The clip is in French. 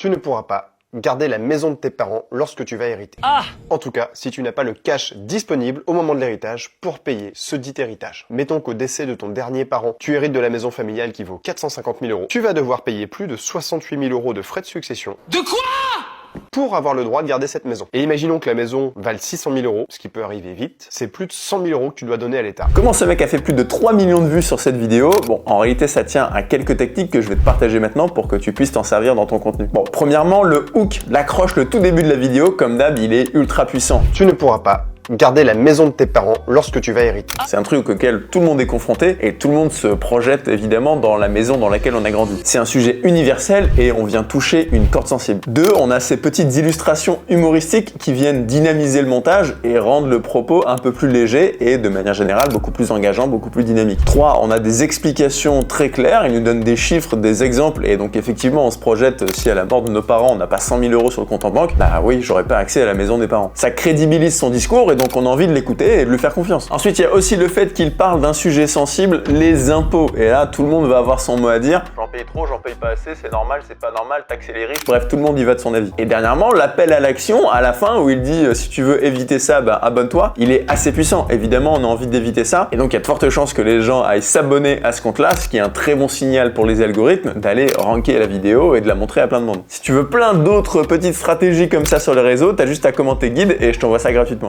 Tu ne pourras pas garder la maison de tes parents lorsque tu vas hériter. En tout cas, si tu n'as pas le cash disponible au moment de l'héritage pour payer ce dit héritage. Mettons qu'au décès de ton dernier parent, tu hérites de la maison familiale qui vaut 450 000 €. Tu vas devoir payer plus de 68 000 € de frais de succession. De quoi? Pour avoir le droit de garder cette maison. Et imaginons que la maison vale 600 000 €, ce qui peut arriver vite, c'est plus de 100 000 € que tu dois donner à l'État. Comment ce mec a fait plus de 3 millions de vues sur cette vidéo? Bon, en réalité, ça tient à quelques techniques que je vais te partager maintenant pour que tu puisses t'en servir dans ton contenu. Bon, premièrement, le hook, l'accroche, le tout début de la vidéo, comme d'hab, il est ultra puissant. Tu ne pourras pas garder la maison de tes parents lorsque tu vas hériter. C'est un truc auquel tout le monde est confronté et tout le monde se projette évidemment dans la maison dans laquelle on a grandi. C'est un sujet universel et on vient toucher une corde sensible. 2, on a ces petites illustrations humoristiques qui viennent dynamiser le montage et rendre le propos un peu plus léger et de manière générale beaucoup plus engageant, beaucoup plus dynamique. 3, on a des explications très claires, il nous donne des chiffres, des exemples et donc effectivement on se projette si à la mort de nos parents on n'a pas 100 000 € sur le compte en banque, bah oui, j'aurais pas accès à la maison des parents. Ça crédibilise son discours et donc on a envie de l'écouter et de lui faire confiance. Ensuite, il y a aussi le fait qu'il parle d'un sujet sensible, les impôts. Et là, tout le monde va avoir son mot à dire. J'en paye trop, j'en paye pas assez, c'est normal, c'est pas normal, taxer les riches. Bref, tout le monde y va de son avis. Et dernièrement, l'appel à l'action, à la fin, où il dit si tu veux éviter ça, bah abonne-toi, il est assez puissant. Évidemment, on a envie d'éviter ça. Et donc, il y a de fortes chances que les gens aillent s'abonner à ce compte-là, ce qui est un très bon signal pour les algorithmes d'aller ranker la vidéo et de la montrer à plein de monde. Si tu veux plein d'autres petites stratégies comme ça sur les réseaux, t'as juste à commenter guide et je t'envoie ça gratuitement.